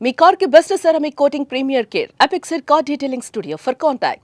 మీ car కి best ceramic coating premier care Apexer car detailing studio for contact.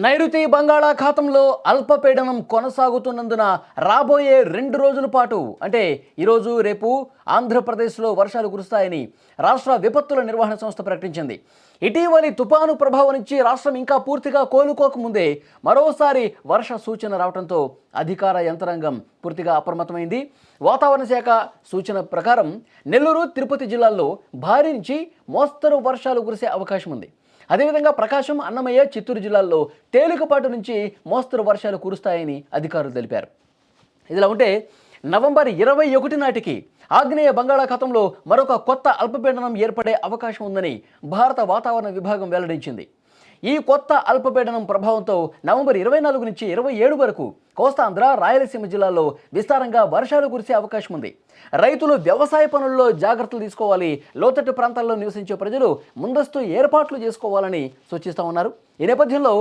నైరుతి బంగాళాఖాతంలో అల్పపీడనం కొనసాగుతున్నందున రాబోయే 2 రోజుల పాటు అంటే ఈరోజు రేపు ఆంధ్రప్రదేశ్లో వర్షాలు కురుస్తాయని రాష్ట్ర విపత్తుల నిర్వహణ సంస్థ ప్రకటించింది. ఇటీవలి తుపాను ప్రభావం నుంచి రాష్ట్రం ఇంకా పూర్తిగా కోలుకోకముందే మరోసారి వర్ష సూచన రావడంతో అధికార యంత్రాంగం పూర్తిగా అప్రమత్తమైంది. వాతావరణ శాఖ సూచన ప్రకారం నెల్లూరు, తిరుపతి జిల్లాల్లో భారీ నుంచి మోస్తరు వర్షాలు కురిసే అవకాశం ఉంది. అదేవిధంగా ప్రకాశం, అన్నమయ్య, చిత్తూరు జిల్లాల్లో తేలికపాటు నుంచి మోస్తరు వర్షాలు కురుస్తాయని అధికారులు తెలిపారు. ఇదిలా ఉంటే నవంబర్ 21 నాటికి ఆగ్నేయ బంగాళాఖాతంలో మరొక కొత్త అల్పపీడనం ఏర్పడే అవకాశం ఉందని భారత వాతావరణ విభాగం వెల్లడించింది. ఈ కొత్త అల్పపీడనం ప్రభావంతో నవంబర్ 24 నుంచి 27 వరకు కోస్తాంధ్ర, రాయలసీమ జిల్లాల్లో విస్తారంగా వర్షాలు కురిసే అవకాశం ఉంది. రైతులు వ్యవసాయ పనుల్లో జాగ్రత్తలు తీసుకోవాలి. లోతట్టు ప్రాంతాల్లో నివసించే ప్రజలు ముందస్తు ఏర్పాట్లు చేసుకోవాలని సూచిస్తూ ఉన్నారు. ఈ నేపథ్యంలో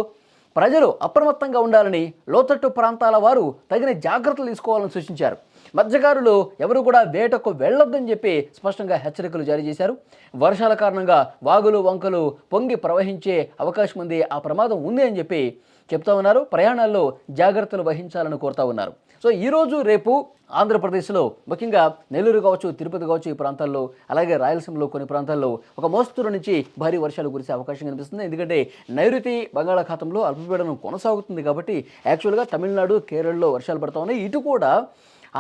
ప్రజలు అప్రమత్తంగా ఉండాలని, లోతట్టు ప్రాంతాల వారు తగిన జాగ్రత్తలు తీసుకోవాలని సూచించారు. మత్స్యకారులు ఎవరు కూడా వేటకు వెళ్లొద్దని చెప్పి స్పష్టంగా హెచ్చరికలు జారీ చేశారు. వర్షాల కారణంగా వాగులు, వంకలు పొంగి ప్రవహించే అవకాశం ఉంది, ఆ ప్రమాదం ఉంది అని చెప్పి చెప్తా ఉన్నారు. ప్రయాణాల్లో జాగ్రత్తలు వహించాలని కోరుతా ఉన్నారు. సో ఈరోజు రేపు ఆంధ్రప్రదేశ్లో ముఖ్యంగా నెల్లూరు కావచ్చు, తిరుపతి కావచ్చు, ఈ ప్రాంతాల్లో, అలాగే రాయలసీమలో కొన్ని ప్రాంతాల్లో ఒక మోస్తరు నుంచి భారీ వర్షాలు కురిసే అవకాశం కనిపిస్తుంది. ఎందుకంటే నైరుతి బంగాళాఖాతంలో అల్పపీడనం కొనసాగుతుంది కాబట్టి యాక్చువల్గా తమిళనాడు, కేరళలో వర్షాలు పడతా ఉన్నాయి. ఇటు కూడా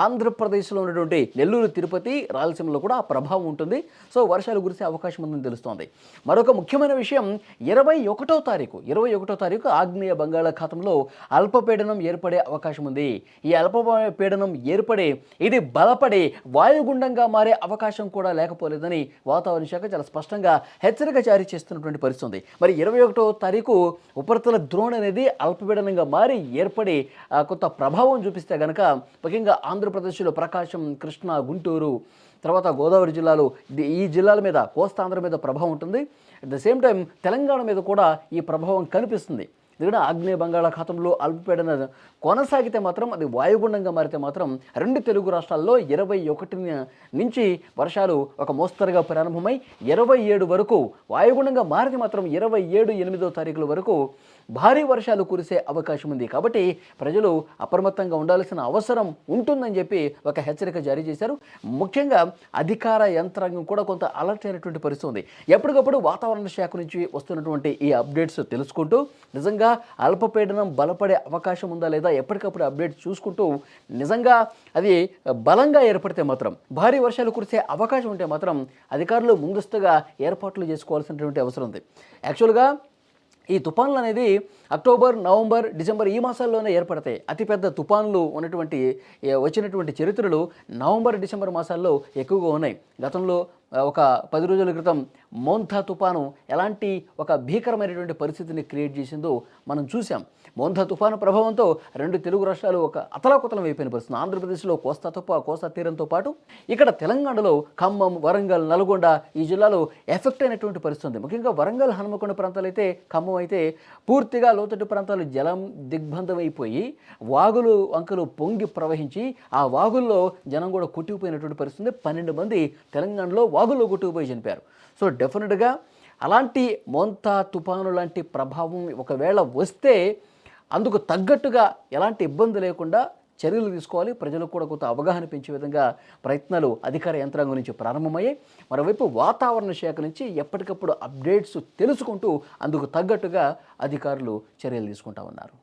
ఆంధ్రప్రదేశ్లో ఉన్నటువంటి నెల్లూరు, తిరుపతి, రాయలసీమలో కూడా ఆ ప్రభావం ఉంటుంది. సో వర్షాలు కురిసే అవకాశం ఉందని తెలుస్తోంది. మరొక ముఖ్యమైన విషయం 21వ తారీఖు ఆగ్నేయ బంగాళాఖాతంలో అల్పపీడనం ఏర్పడే అవకాశం ఉంది. ఈ అల్పపీడనం ఏర్పడే ఇది బలపడే వాయుగుండంగా మారే అవకాశం కూడా లేకపోలేదని వాతావరణ శాఖ చాలా స్పష్టంగా హెచ్చరిక జారీ చేస్తున్నటువంటి పరిస్థితి. మరి 21వ తారీఖు ఉపరితల ద్రోణి అనేది అల్పపీడనంగా మారి ఏర్పడి కొంత ప్రభావం చూపిస్తే కనుక ముఖ్యంగా ఆంధ్రప్రదేశ్లో ప్రకాశం, కృష్ణా, గుంటూరు, తర్వాత గోదావరి జిల్లాలు, ఈ జిల్లాల మీద, కోస్తాంధ్ర మీద ప్రభావం ఉంటుంది. At the same time Telangana మీద కూడా ఈ ప్రభావం కనిపిస్తుంది. ఎందుకంటే ఆగ్నేయ బంగాళాఖాతంలో అల్పపీడనం కొనసాగితే మాత్రం, అది వాయుగుండంగా మారితే మాత్రం 2 తెలుగు రాష్ట్రాల్లో 21 నుంచి వర్షాలు ఒక మోస్తరుగా ప్రారంభమై 27 వరకు, వాయుగుండంగా మారితే మాత్రం 27, 8వ తారీఖుల వరకు భారీ వర్షాలు కురిసే అవకాశం ఉంది. కాబట్టి ప్రజలు అప్రమత్తంగా ఉండాల్సిన అవసరం ఉంటుందని చెప్పి ఒక హెచ్చరిక జారీ చేశారు. ముఖ్యంగా అధికార యంత్రాంగం కూడా కొంత అలర్ట్ అయినటువంటి పరిస్థితి ఉంది. ఎప్పటికప్పుడు వాతావరణ శాఖ నుంచి వస్తున్నటువంటి ఈ అప్డేట్స్ తెలుసుకుంటూ నిజంగా అల్పపీడనం బలపడే అవకాశం ఉందా లేదా ఎప్పటికప్పుడు అప్డేట్స్ చూసుకుంటూ నిజంగా అది బలంగా ఏర్పడితే మాత్రం, భారీ వర్షాలు కురిసే అవకాశం ఉంటే మాత్రం అధికారులు ముందస్తుగా ఏర్పాట్లు చేసుకోవాల్సినటువంటి అవసరం ఉంది. యాక్చువల్గా ఈ తుఫాన్లు అనేది అక్టోబర్, నవంబర్, డిసెంబర్ ఈ మాసాల్లోనే ఏర్పడతాయి. అతిపెద్ద తుఫాన్లు వచ్చినటువంటి చరిత్రలు నవంబర్, డిసెంబర్ మాసాల్లో ఎక్కువగా ఉన్నాయి. గతంలో ఒక 10 రోజుల క్రితం మోంథా తుఫాను ఎలాంటి ఒక భీకరమైనటువంటి పరిస్థితిని క్రియేట్ చేసిందో మనం చూసాం. మోంథా తుఫాను ప్రభావంతో 2 తెలుగు రాష్ట్రాలు ఒక అతలాకుతలం అయిపోయిన పరిస్థితి. ఆంధ్రప్రదేశ్లో కోస్తా తీరంతో పాటు ఇక్కడ తెలంగాణలో ఖమ్మం, వరంగల్, నల్గొండ ఈ జిల్లాలో ఎఫెక్ట్ అయినటువంటి పరిస్థితి ఉంది. ముఖ్యంగా వరంగల్, హనుమకొండ ప్రాంతాలు అయితే, ఖమ్మం అయితే పూర్తిగా లోతట్టు ప్రాంతాలు జలం దిగ్బంధమైపోయి వాగులు, వంకలు పొంగి ప్రవహించి ఆ వాగుల్లో జనం కూడా కొట్టుకుపోయినటువంటి పరిస్థితి. 12 మంది తెలంగాణలో వాగుల్లో కొట్టుకుపోయి చనిపోయారు. సో డెఫినెట్గా అలాంటి మోంతా తుఫాను లాంటి ప్రభావం ఒకవేళ వస్తే అందుకు తగ్గట్టుగా ఎలాంటి ఇబ్బంది లేకుండా చర్యలు తీసుకోవాలి. ప్రజలకు కూడా కొంత అవగాహన పెంచే విధంగా ప్రయత్నాలు అధికార యంత్రాంగం నుంచి ప్రారంభమయ్యాయి. మరోవైపు వాతావరణ శాఖ నుంచి ఎప్పటికప్పుడు అప్డేట్స్ తెలుసుకుంటూ అందుకు తగ్గట్టుగా అధికారులు చర్యలు తీసుకుంటా ఉన్నారు.